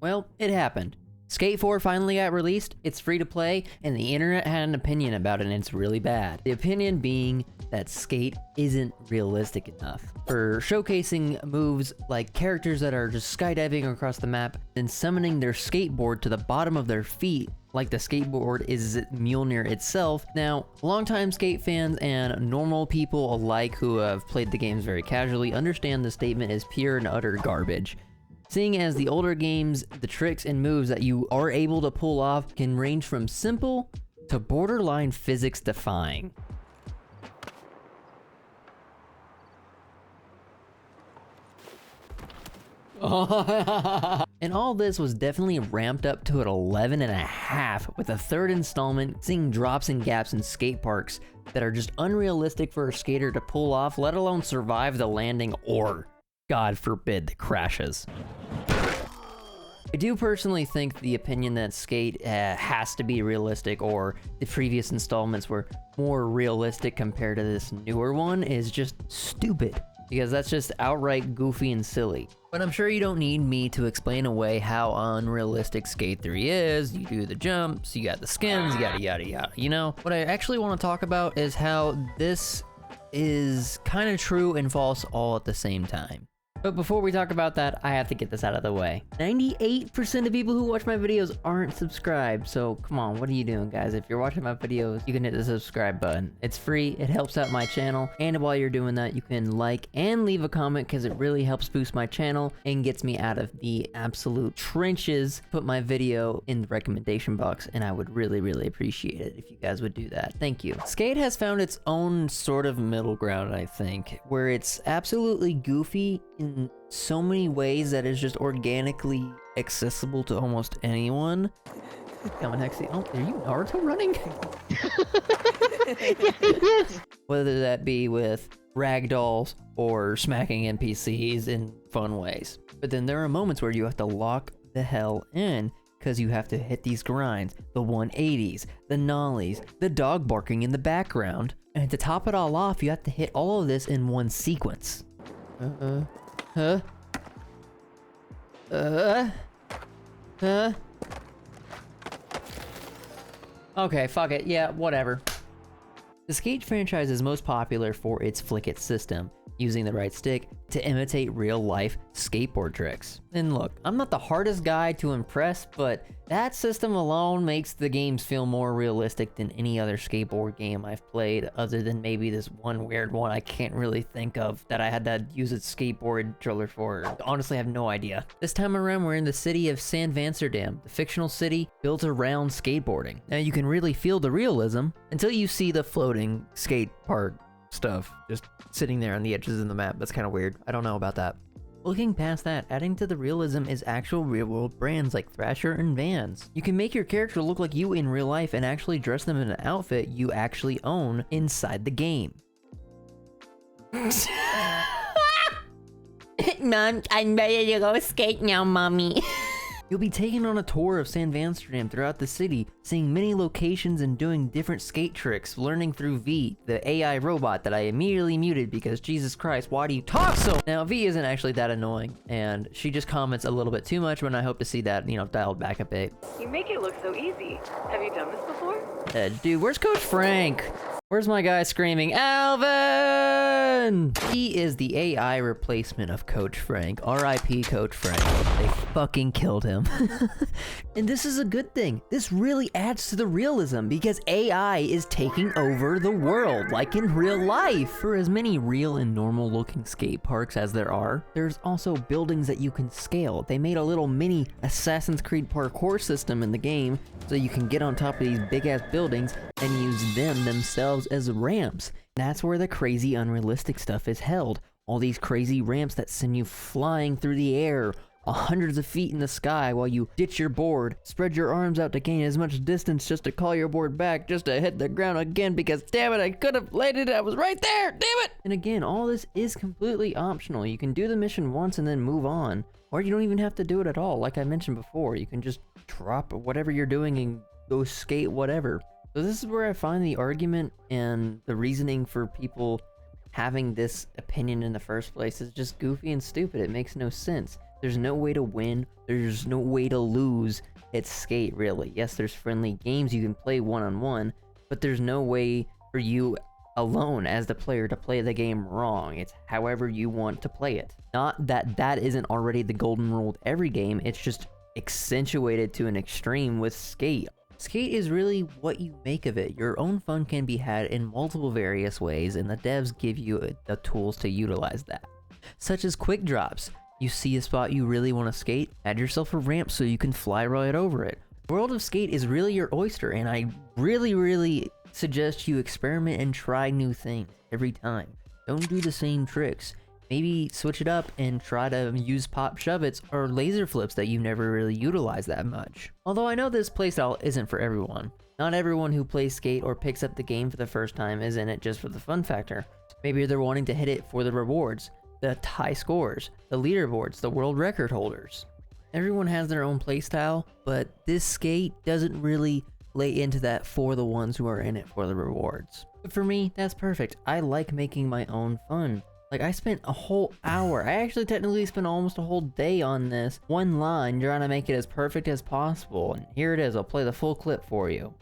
Well, it happened. Skate 4 finally got released, it's free to play, and the internet had an opinion about it and it's really bad. The opinion being that Skate isn't realistic enough for showcasing moves like characters that are just skydiving across the map and summoning their skateboard to the bottom of their feet like the skateboard is Mjolnir itself. Now, longtime Skate fans and normal people alike who have played the games very casually understand the statement is pure and utter garbage. Seeing as the older games, the tricks and moves that you are able to pull off can range from simple to borderline physics defying. And all this was definitely ramped up to an 11.5 with a third installment seeing drops and gaps in skate parks that are just unrealistic for a skater to pull off, let alone survive the landing or, God forbid, the crashes. I do personally think the opinion that Skate has to be realistic or the previous installments were more realistic compared to this newer one is just stupid, because that's just outright goofy and silly. But I'm sure you don't need me to explain away how unrealistic Skate 3 is. You do the jumps, you got the skins, yada yada yada. You know, what I actually want to talk about is how this is kind of true and false all at the same time. But before we talk about that, I have to get this out of the way. 98% of people who watch my videos aren't subscribed, so come on, what are you doing, guys? If you're watching my videos, you can hit the subscribe button. It's free, it helps out my channel, and while you're doing that, you can like and leave a comment because it really helps boost my channel and gets me out of the absolute trenches. Put my video in the recommendation box, and I would really, really appreciate it if you guys would do that. Thank you. Skate has found its own sort of middle ground, I think, where it's absolutely goofy in so many ways that is just organically accessible to almost anyone. Coming Hexy. Oh, are you Naruto running? Yes. Whether that be with ragdolls or smacking NPCs in fun ways. But then there are moments where you have to lock the hell in because you have to hit these grinds, the 180s, the nollies, the dog barking in the background. And to top it all off, you have to hit all of this in one sequence. Okay, fuck it. Yeah, whatever. The Skate franchise is most popular for its Flick It system, using the right stick to imitate real-life skateboard tricks. And look, I'm not the hardest guy to impress, but that system alone makes the games feel more realistic than any other skateboard game I've played, other than maybe this one weird one I can't really think of that I had to use a skateboard controller for. Honestly, I have no idea. This time around, we're in the city of San Vansterdam, the fictional city built around skateboarding. Now you can really feel the realism until you see the floating skate park stuff just sitting there on the edges of the map. That's kind of weird. I don't know about that. Looking past that, adding to the realism is actual real-world brands like Thrasher and Vans. You can make your character look like you in real life and actually dress them in an outfit you actually own inside the game. Mom, I'm ready to go skate now, Mommy. You'll be taken on a tour of San Vansterdam throughout the city, seeing many locations and doing different skate tricks, learning through V, the AI robot that I immediately muted because Jesus Christ, why do you talk so? Now, V isn't actually that annoying, and she just comments a little bit too much when I hope to see that, you know, dialed back a bit. You make it look so easy. Have you done this before? Dude, where's Coach Frank? Where's my guy screaming, Alvin? He is the AI replacement of Coach Frank. R.I.P. Coach Frank. They fucking killed him. And this is a good thing. This really adds to the realism because AI is taking over the world, like in real life. For as many real and normal looking skate parks as there are, there's also buildings that you can scale. They made a little mini Assassin's Creed parkour system in the game so you can get on top of these big ass buildings and use them themselves as ramps. That's where the crazy unrealistic stuff is held. All these crazy ramps that send you flying through the air, hundreds of feet in the sky while you ditch your board, spread your arms out to gain as much distance just to call your board back, just to hit the ground again because damn it, I could have landed, I was right there, damn it! And again, all this is completely optional. You can do the mission once and then move on, or you don't even have to do it at all. Like I mentioned before, you can just drop whatever you're doing and go skate whatever. So this is where I find the argument and the reasoning for people having this opinion in the first place is just goofy and stupid. It makes no sense. There's no way to win, there's no way to lose. It's Skate, really. Yes, there's friendly games you can play one-on-one, but there's no way for you alone as the player to play the game wrong. It's however you want to play it. Not that that isn't already the golden rule with every game, it's just accentuated to an extreme with Skate. Skate is really what you make of it. Your own fun can be had in multiple various ways, and the devs give you the tools to utilize that. Such as quick drops. You see a spot you really want to skate, add yourself a ramp so you can fly right over it. World of Skate is really your oyster, and I really suggest you experiment and try new things every time. Don't do the same tricks. Maybe switch it up and try to use pop shove-its or laser flips that you've never really utilized that much. Although I know this playstyle isn't for everyone. Not everyone who plays Skate or picks up the game for the first time is in it just for the fun factor. Maybe they're wanting to hit it for the rewards, the high scores, the leaderboards, the world record holders. Everyone has their own playstyle, but this Skate doesn't really lay into that for the ones who are in it for the rewards. But for me, that's perfect. I like making my own fun. Like, I spent a whole hour, I actually technically spent almost a whole day on this one line trying to make it as perfect as possible. And here it is, I'll play the full clip for you.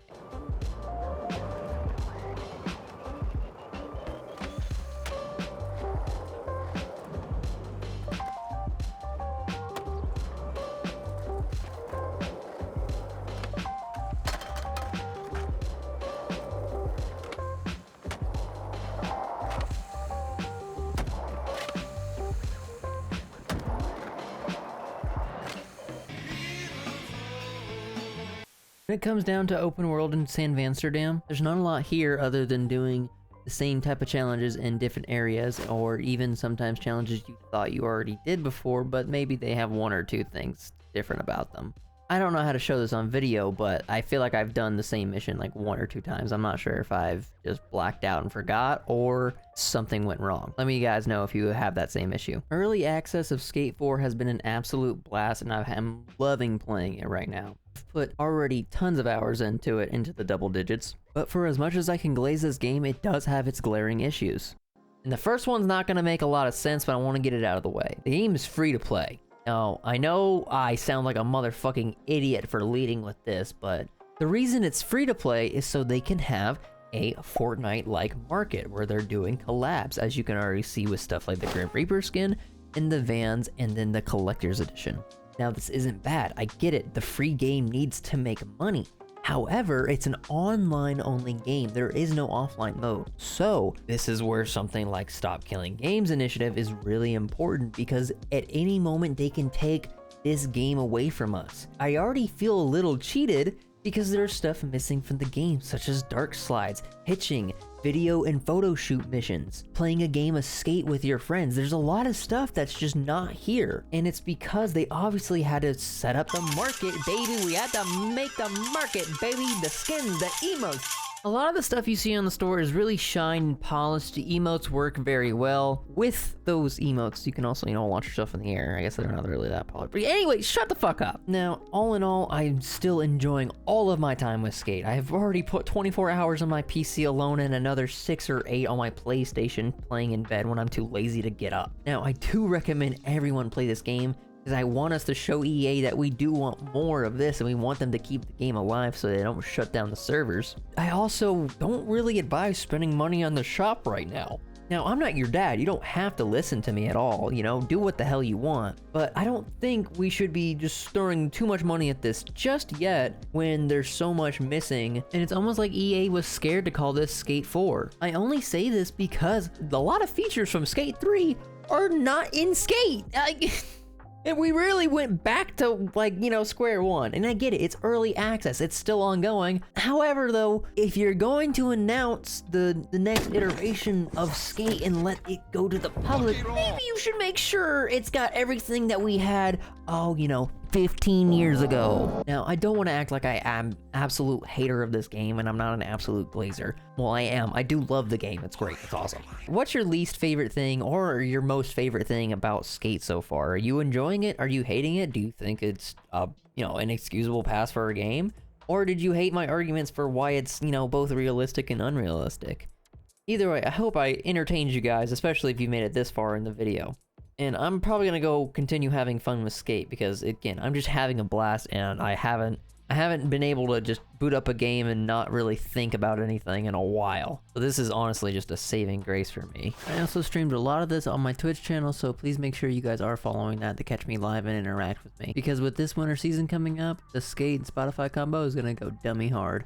When it comes down to open world in San Vansterdam, there's not a lot here other than doing the same type of challenges in different areas, or even sometimes challenges you thought you already did before, but maybe they have one or two things different about them. I don't know how to show this on video, but I feel like I've done the same mission like one or two times. I'm not sure if I've just blacked out and forgot or something went wrong. Let me guys know if you have that same issue. Early access of Skate 4 has been an absolute blast, and I'm loving playing it right now. I've put already tons of hours into it, into the double digits, but for as much as I can glaze this game, it does have its glaring issues. And the first one's not going to make a lot of sense, but I want to get it out of the way. The game is free to play. Now, I know I sound like a motherfucking idiot for leading with this, but the reason it's free to play is so they can have a Fortnite-like market where they're doing collabs, as you can already see with stuff like the Grim Reaper skin, and the Vans, and then the Collector's Edition. Now, this isn't bad, I get it, the free game needs to make money. However, it's an online-only game. There is no offline mode. So, this is where something like Stop Killing Games initiative is really important, because at any moment they can take this game away from us. I already feel a little cheated because there's stuff missing from the game, such as dark slides, hitching, video and photo shoot missions, playing a game of Skate with your friends. There's a lot of stuff that's just not here, and it's because they obviously had to set up the market, baby. We had to make the market, baby. The skins, the emotes. A lot of the stuff you see on the store is really shined and polished. The emotes work very well. With those emotes, you can also, launch yourself in the air. I guess they're not really that polished. But anyway, shut the fuck up. Now, all in all, I'm still enjoying all of my time with Skate. I've already put 24 hours on my PC alone and another 6 or 8 on my PlayStation playing in bed when I'm too lazy to get up. Now, I do recommend everyone play this game, because I want us to show EA that we do want more of this, and we want them to keep the game alive so they don't shut down the servers. I also don't really advise spending money on the shop right now. Now, I'm not your dad, you don't have to listen to me at all, do what the hell you want. But I don't think we should be just throwing too much money at this just yet when there's so much missing, and it's almost like EA was scared to call this Skate 4. I only say this because a lot of features from Skate 3 are not in Skate. And we really went back to, square one. And I get it, it's early access, it's still ongoing. However, though, if you're going to announce the next iteration of Skate and let it go to the public, maybe you should make sure it's got everything that we had, 15 years ago. Now, I don't want to act like I am absolute hater of this game, and I'm not an absolute glazer. Well, I am. I do love the game. It's great. It's awesome. What's your least favorite thing, or your most favorite thing about Skate so far? Are you enjoying it? Are you hating it? Do you think it's, an inexcusable pass for a game? Or did you hate my arguments for why it's, both realistic and unrealistic? Either way, I hope I entertained you guys, especially if you made it this far in the video. And I'm probably gonna go continue having fun with Skate because, again, I'm just having a blast, and I haven't been able to just boot up a game and not really think about anything in a while. So this is honestly just a saving grace for me. I also streamed a lot of this on my Twitch channel, so please make sure you guys are following that to catch me live and interact with me. Because with this winter season coming up, the Skate and Spotify combo is gonna go dummy hard.